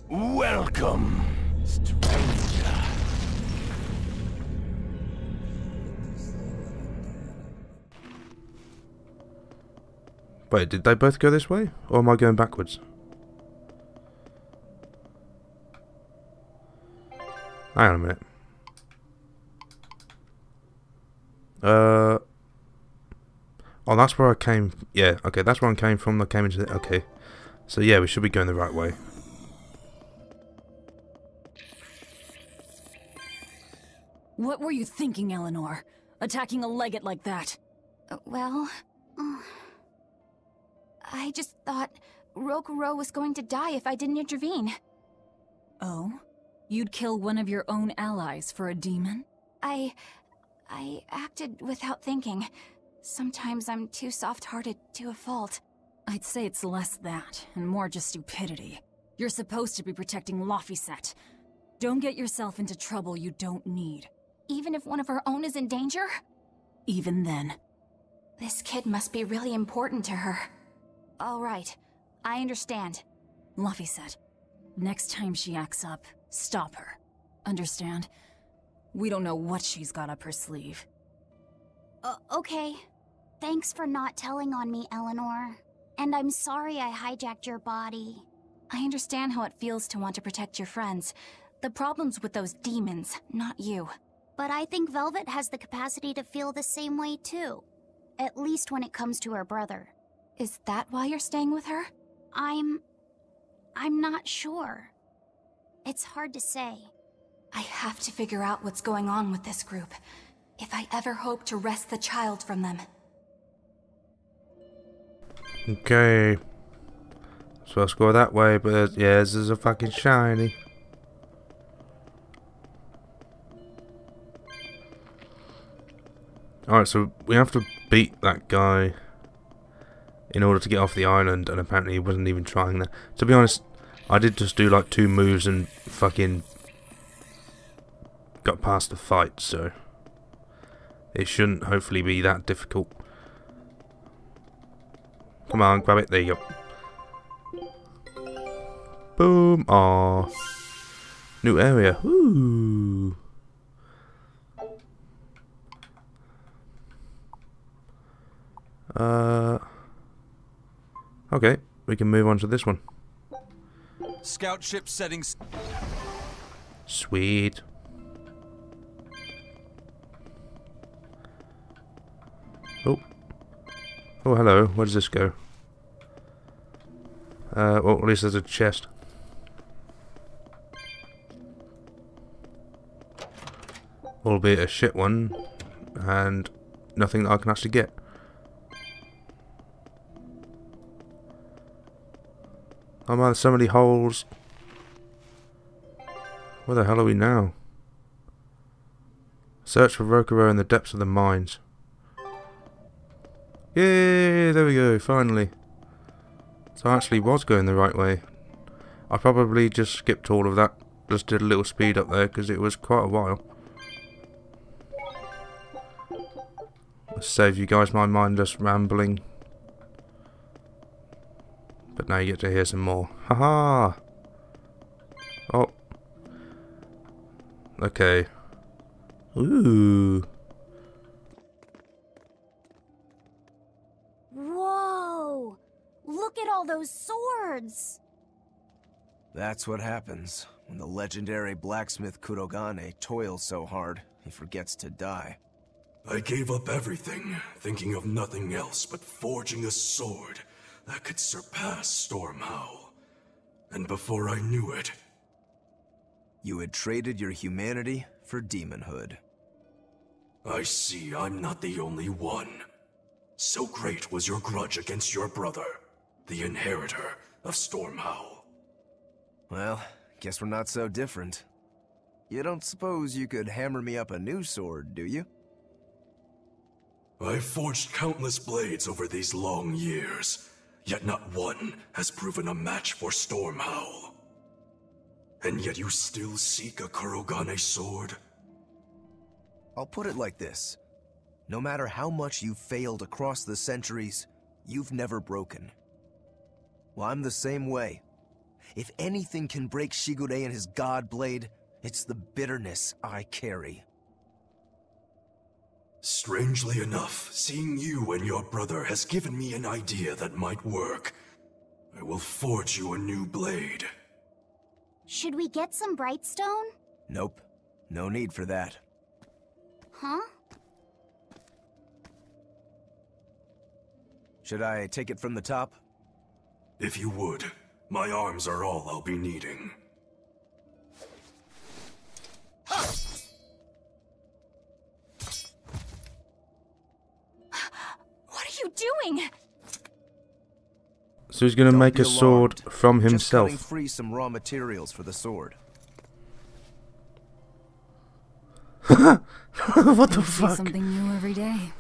Welcome, stranger. Wait, did they both go this way? Or am I going backwards? Hang on a minute. Oh, that's where I came. Yeah, okay, that's where I came from. I came into the. Okay. So, yeah, we should be going the right way. What were you thinking, Eleanor? Attacking a legate like that? Well... I just thought Rokuro was going to die if I didn't intervene. Oh? You'd kill one of your own allies for a demon? I acted without thinking. Sometimes I'm too soft-hearted to a fault. I'd say it's less that, and more just stupidity. You're supposed to be protecting Laphicet. Don't get yourself into trouble you don't need. Even if one of our own is in danger? Even then. This kid must be really important to her. All right, I understand. Laphicet, next time she acts up, stop her. Understand? We don't know what she's got up her sleeve. Okay. Thanks for not telling on me, Eleanor. And I'm sorry I hijacked your body. I understand how it feels to want to protect your friends. The problem's with those demons, not you. But I think Velvet has the capacity to feel the same way too. At least when it comes to her brother. Is that why you're staying with her? I'm not sure. It's hard to say. I have to figure out what's going on with this group, if I ever hope to wrest the child from them. Okay. So let's go that way, but yeah, this is a fucking shiny. Alright, so we have to beat that guy in order to get off the island, and apparently he wasn't even trying that. To be honest, I did just do like 2 moves and fucking got past the fight, so it shouldn't hopefully be that difficult. Come on, grab it, there you go. Boom, aww. New area, woo. Okay, we can move on to this one. Scout ship settings. Sweet. Oh. Oh, hello. Where does this go? Well, at least there's a chest. Albeit a shit one, and nothing that I can actually get. Oh man, so many holes. Where the hell are we now? Search for Rokuro in the depths of the mines. Yay! There we go, finally. So I actually was going the right way. I probably just skipped all of that. Just did a little speed up there because it was quite a while. I'll save you guys my mindless rambling. But now you get to hear some more. Haha! Oh. Okay. Ooh. Whoa! Look at all those swords! That's what happens when the legendary blacksmith Kurogane toils so hard he forgets to die. I gave up everything, thinking of nothing else but forging a sword that could surpass Stormhowl. And before I knew it... You had traded your humanity for demonhood. I see I'm not the only one. So great was your grudge against your brother, the inheritor of Stormhowl. Well, guess we're not so different. You don't suppose you could hammer me up a new sword, do you? I've forged countless blades over these long years, yet not one has proven a match for Stormhowl. And yet you still seek a Kurogane sword? I'll put it like this. No matter how much you've failed across the centuries, you've never broken. Well, I'm the same way. If anything can break Shigure and his god blade, it's the bitterness I carry. Strangely enough, seeing you and your brother has given me an idea that might work. I will forge you a new blade. Should we get some Brightstone? Nope. No need for that. Huh? Should I take it from the top? If you would. My arms are all I'll be needing. What are you doing? So he's gonna Don't make be a sword alarmed. from Just himself. cutting free some raw materials for the sword. What the See fuck? something new every day.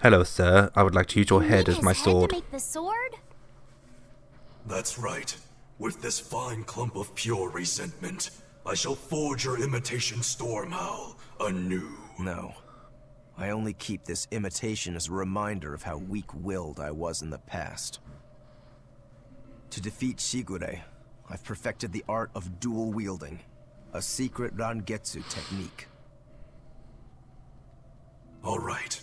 Hello, sir. I would like to use your You head need as my his head sword. to make the sword? That's right. With this fine clump of pure resentment, I shall forge your imitation Stormhowl anew. No. I only keep this imitation as a reminder of how weak-willed I was in the past. To defeat Shigure, I've perfected the art of dual wielding, a secret Rangetsu technique. All right.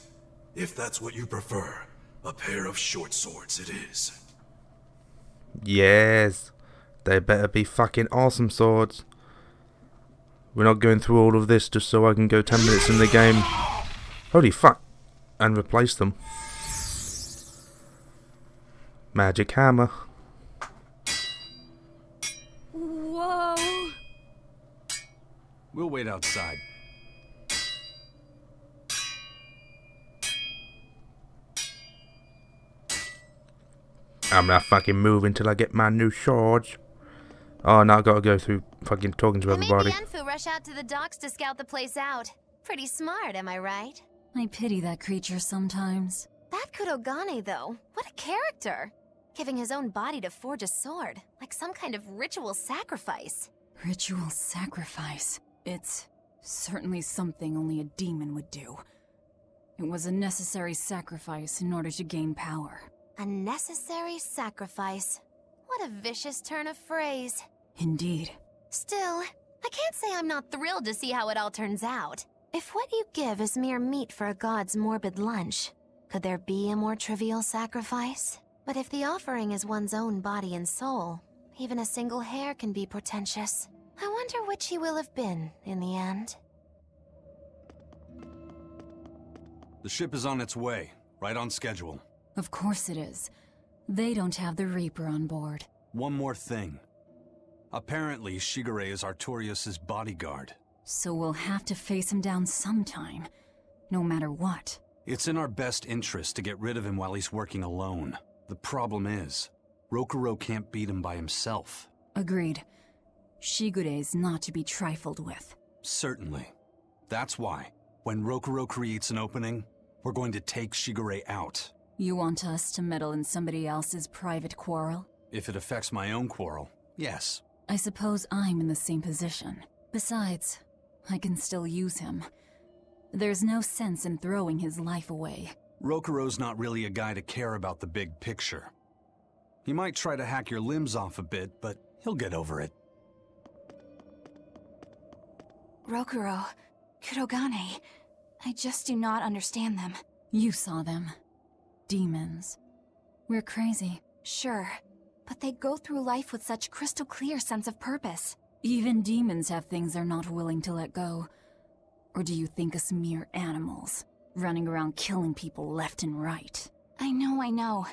If that's what you prefer, a pair of short swords it is. Yes. They better be fucking awesome swords. We're not going through all of this just so I can go 10 minutes in the game. Holy fuck. And replace them. Magic hammer. Whoa. We'll wait outside. I'm not fucking moving until I get my new swords. Oh, now I gotta go through fucking talking to They made everybody. Yanfu rush out to the docks to scout the place out. Pretty smart, am I right? I pity that creature sometimes. That Kurogane, though, what a character! Giving his own body to forge a sword, like some kind of ritual sacrifice. Ritual sacrifice. It's certainly something only a demon would do. It was a necessary sacrifice in order to gain power. A necessary sacrifice. What a vicious turn of phrase. Indeed. Still, I can't say I'm not thrilled to see how it all turns out. If what you give is mere meat for a god's morbid lunch, could there be a more trivial sacrifice? But if the offering is one's own body and soul, even a single hair can be portentous. I wonder which he will have been in the end. The ship is on its way, right on schedule. Of course it is. They don't have the Reaper on board. One more thing. Apparently, Shigure is Artorias' bodyguard. So we'll have to face him down sometime. No matter what. It's in our best interest to get rid of him while he's working alone. The problem is, Rokuro can't beat him by himself. Agreed. Shigure is not to be trifled with. Certainly. That's why, when Rokuro creates an opening, we're going to take Shigure out. You want us to meddle in somebody else's private quarrel? If it affects my own quarrel, yes. I suppose I'm in the same position. Besides, I can still use him. There's no sense in throwing his life away. Rokuro's not really a guy to care about the big picture. He might try to hack your limbs off a bit, but he'll get over it. Rokuro, Kurogane, I just do not understand them. You saw them. Demons. We're crazy. Sure, but they go through life with such crystal clear sense of purpose. Even demons have things they're not willing to let go. Or do you think us mere animals, running around killing people left and right? I know.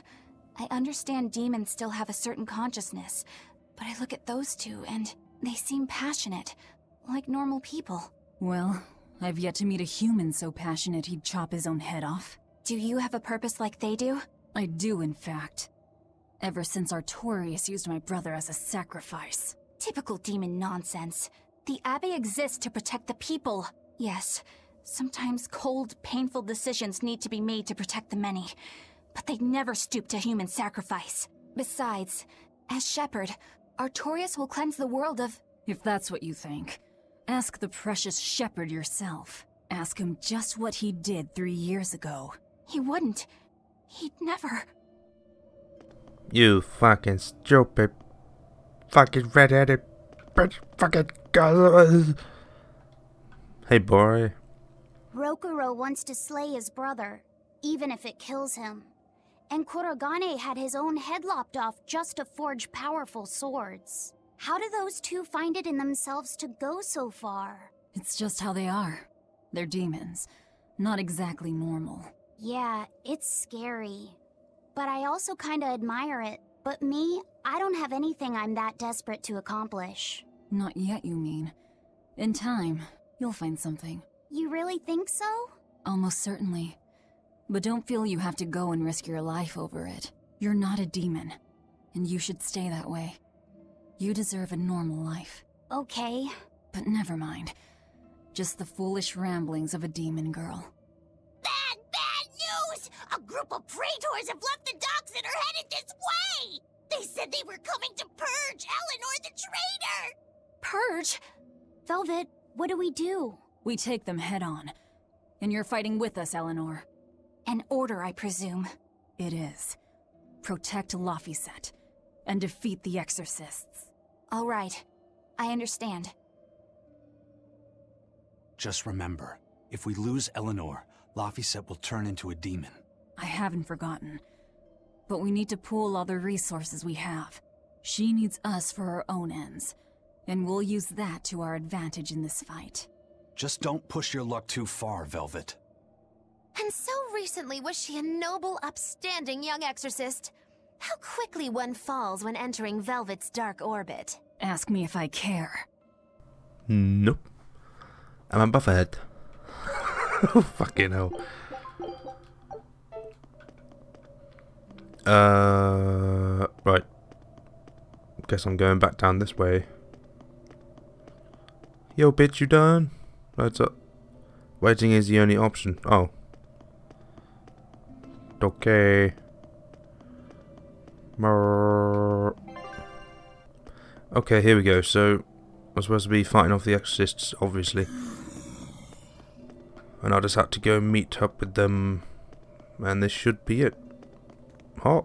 I understand demons still have a certain consciousness, but I look at those two and they seem passionate, like normal people. Well, I've yet to meet a human so passionate he'd chop his own head off. Do you have a purpose like they do? I do, in fact. Ever since Artorias used my brother as a sacrifice. Typical demon nonsense. The Abbey exists to protect the people. Yes, sometimes cold, painful decisions need to be made to protect the many, but they'd never stoop to human sacrifice. Besides, as shepherd, Artorias will cleanse the world of... If that's what you think, ask the precious shepherd yourself. Ask him just what he did 3 years ago. He wouldn't. He'd never... You fucking stupid fucking red-headed bitch fucking girl. Hey boy. Rokuro wants to slay his brother, even if it kills him. And Kurogane had his own head lopped off just to forge powerful swords. How do those two find it in themselves to go so far? It's just how they are. They're demons. Not exactly normal. Yeah, it's scary. But I also kinda admire it. But me, I don't have anything I'm that desperate to accomplish. Not yet, you mean. In time, you'll find something. You really think so? Almost certainly. But don't feel you have to go and risk your life over it. You're not a demon, and you should stay that way. You deserve a normal life. Okay. But never mind. Just the foolish ramblings of a demon girl. Bad news! A group of praetors have left the docks and are headed this way! They said they were coming to purge Eleanor the traitor! Purge? Velvet, what do we do? We take them head on. And you're fighting with us, Eleanor. An order, I presume. It is. Protect Laphicet and defeat the exorcists. All right. I understand. Just remember, if we lose Eleanor, Laphicet will turn into a demon. I haven't forgotten. But we need to pool all the resources we have. She needs us for her own ends. And we'll use that to our advantage in this fight. Just don't push your luck too far, Velvet. And so recently was she a noble, upstanding young exorcist. How quickly one falls when entering Velvet's dark orbit. Ask me if I care. Nope. I'm above her head. Fucking hell. Right. Guess I'm going back down this way. Yo, bitch, you done? Right up. Waiting is the only option. Oh. Okay. Okay, here we go. So, I'm supposed to be fighting off the exorcists, obviously. And I just had to go meet up with them. And this should be it. Hot.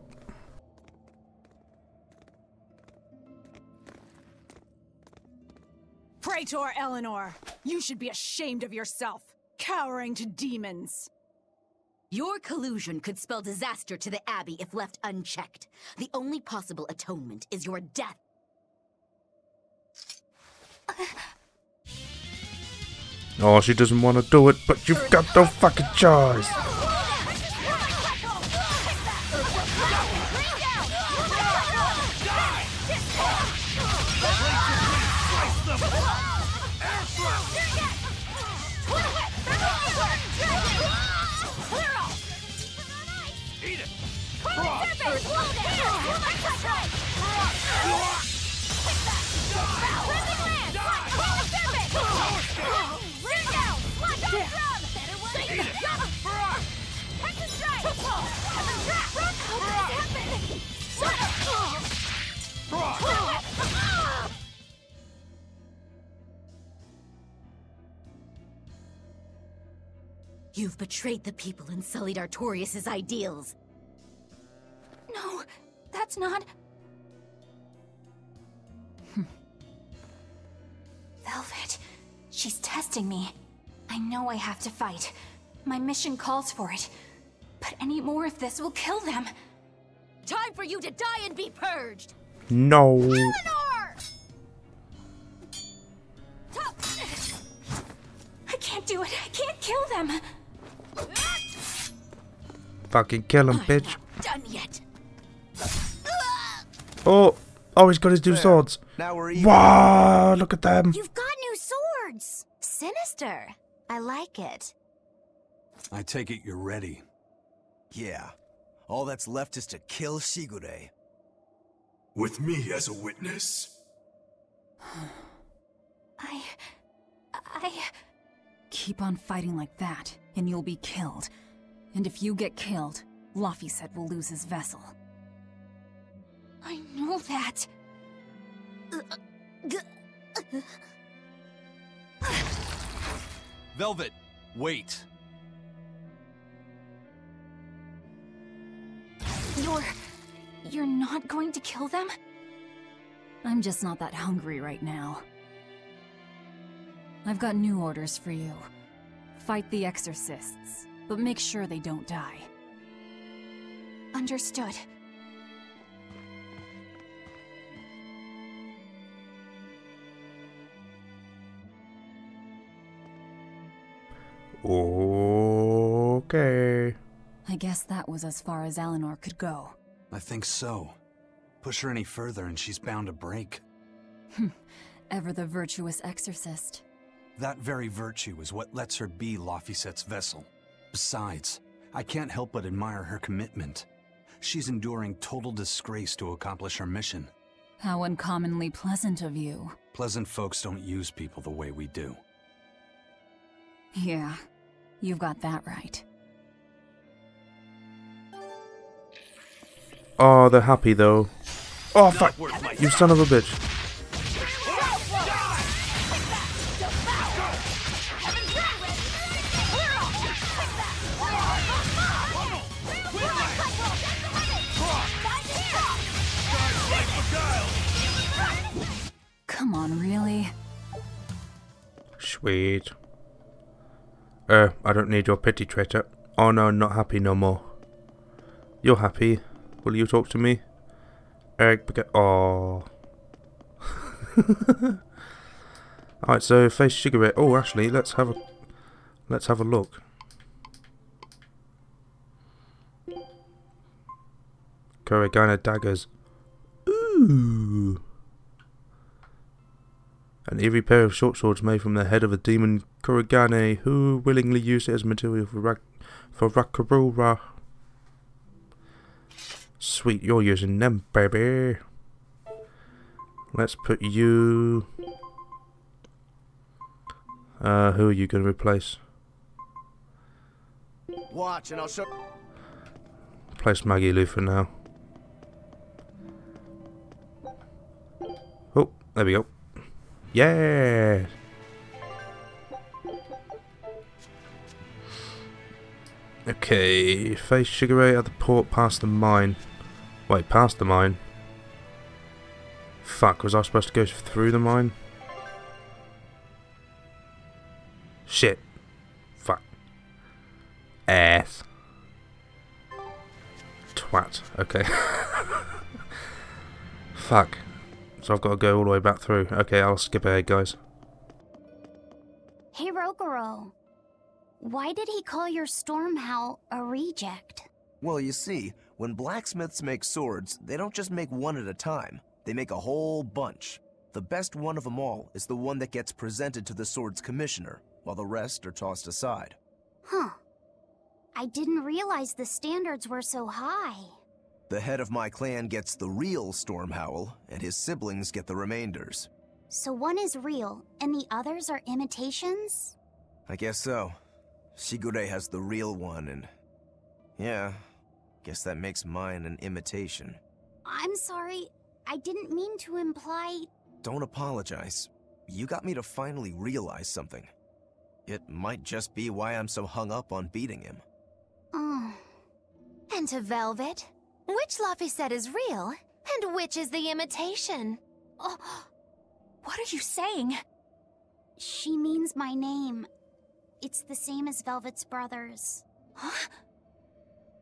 Praetor Eleanor, you should be ashamed of yourself, cowering to demons. Your collusion could spell disaster to the Abbey if left unchecked. The only possible atonement is your death. Oh, she doesn't want to do it, but you've got no fucking choice. You've betrayed the people and sullied Artorius' ideals. No, that's not... Velvet, she's testing me. I know I have to fight. My mission calls for it. But any more of this will kill them. Time for you to die and be purged! No. Eleanor! I can't do it. I can't kill them. Fucking kill him, bitch. Done yet. Oh, he's got his two swords. Now we're even. Wow, look at them. You've got new swords! Sinister. I like it. I take it you're ready. Yeah. All that's left is to kill Shigure. With me as a witness. I... Keep on fighting like that, and you'll be killed. And if you get killed, Laphicet will lose his vessel. I know that. Velvet, wait. You're not going to kill them? I'm just not that hungry right now. I've got new orders for you. Fight the exorcists, but make sure they don't die. Understood. Okay. I guess that was as far as Eleanor could go. I think so. Push her any further and she's bound to break. Ever the virtuous exorcist. That very virtue is what lets her be Laphicet's vessel. Besides, I can't help but admire her commitment. She's enduring total disgrace to accomplish her mission. How uncommonly pleasant of you. Pleasant folks don't use people the way we do. Yeah, you've got that right. Oh, they're happy though. Oh, fuck! You son of a bitch. Come on, really? Sweet. I don't need your pity, traitor. Oh no, not happy no more. You're happy. Will you talk to me? Oh. Alright, so face cigarette. Oh, actually, let's have a look. Kurogane daggers. Ooh. An eerie pair of short swords made from the head of a demon Kurogane who willingly used it as material for Rakarura. Sweet, you're using them, baby. Let's put you... who are you going to replace? Watch and I'll show... Replace Maggie Lou for now. Oh, there we go. Yeah! Okay, face Shigure at the port past the mine. Wait, past the mine? Fuck, was I supposed to go through the mine? Shit. Fuck. Ass. Twat. Okay. Fuck. So I've got to go all the way back through. Okay, I'll skip ahead, guys. Hey, Rokuro. Why did he call your storm howl a reject? Well, you see, when blacksmiths make swords, they don't just make one at a time. They make a whole bunch. The best one of them all is the one that gets presented to the sword's commissioner, while the rest are tossed aside. Huh. I didn't realize the standards were so high. The head of my clan gets the real storm howl, and his siblings get the remainders. So one is real, and the others are imitations? I guess so. Shigure has the real one, and... yeah, guess that makes mine an imitation. I'm sorry, I didn't mean to imply... Don't apologize. You got me to finally realize something. It might just be why I'm so hung up on beating him. Oh. And to Velvet, which Laphicet is real, and which is the imitation? Oh, what are you saying? She means my name. It's the same as Velvet's brothers. Huh?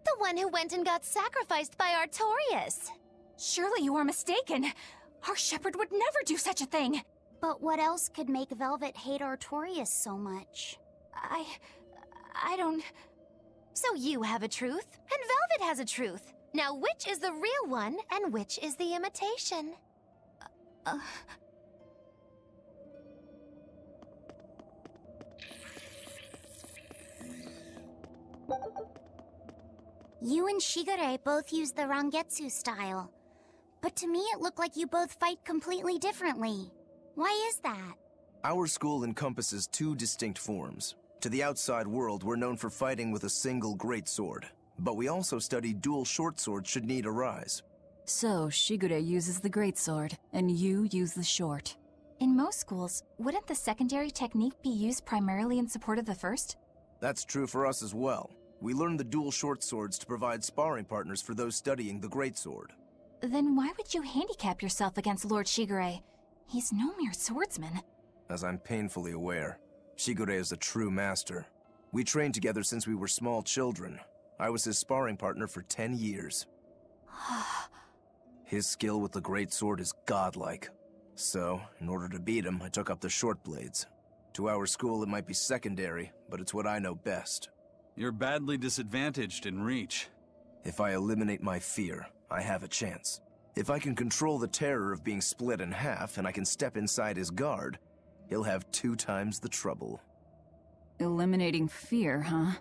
The one who went and got sacrificed by Artorias. Surely you are mistaken. Our shepherd would never do such a thing. But what else could make Velvet hate Artorias so much? I don't... So you have a truth, and Velvet has a truth. Now which is the real one, and which is the imitation? You and Shigure both use the Rangetsu style. But to me it looked like you both fight completely differently. Why is that? Our school encompasses two distinct forms. To the outside world, we're known for fighting with a single greatsword. But we also study dual short swords should need arise. So, Shigure uses the greatsword, and you use the short. In most schools, wouldn't the secondary technique be used primarily in support of the first? That's true for us as well. We learn the dual short swords to provide sparring partners for those studying the greatsword. Then why would you handicap yourself against Lord Shigure? He's no mere swordsman. As I'm painfully aware, Shigure is a true master. We trained together since we were small children. I was his sparring partner for 10 years. His skill with the great sword is godlike. So, in order to beat him, I took up the short blades. To our school, it might be secondary, but it's what I know best. You're badly disadvantaged in reach. If I eliminate my fear, I have a chance. If I can control the terror of being split in half and I can step inside his guard, he'll have 2 times the trouble. Eliminating fear, huh?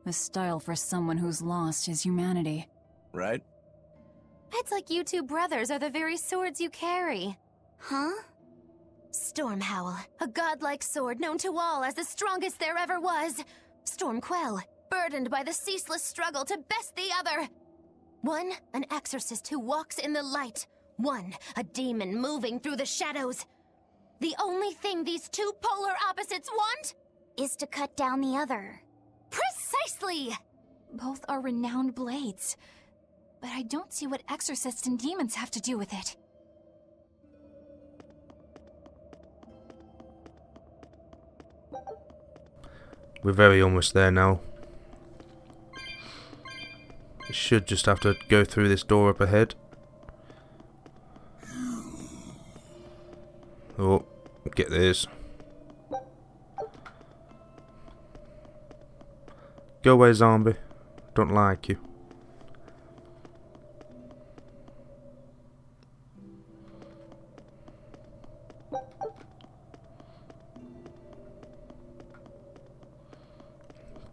A style for someone who's lost his humanity. Right? It's like you two brothers are the very swords you carry. Huh? Stormhowl, a godlike sword known to all as the strongest there ever was. Stormquell, burdened by the ceaseless struggle to best the other. One, an exorcist who walks in the light. One, a demon moving through the shadows. The only thing these two polar opposites want Is to cut down the other. precisely! Both are renowned blades. But I don't see what exorcists and demons have to do with it. We're very almost there now. Should just have to go through this door up ahead. Oh, get this. Go away, zombie. Don't like you.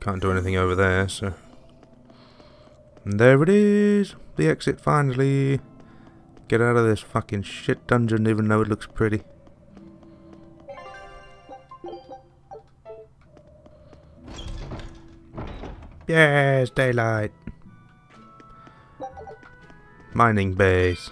Can't do anything over there, so... And there it is! The exit finally! Get out of this fucking shit dungeon even though it looks pretty. Yes, daylight! Mining base.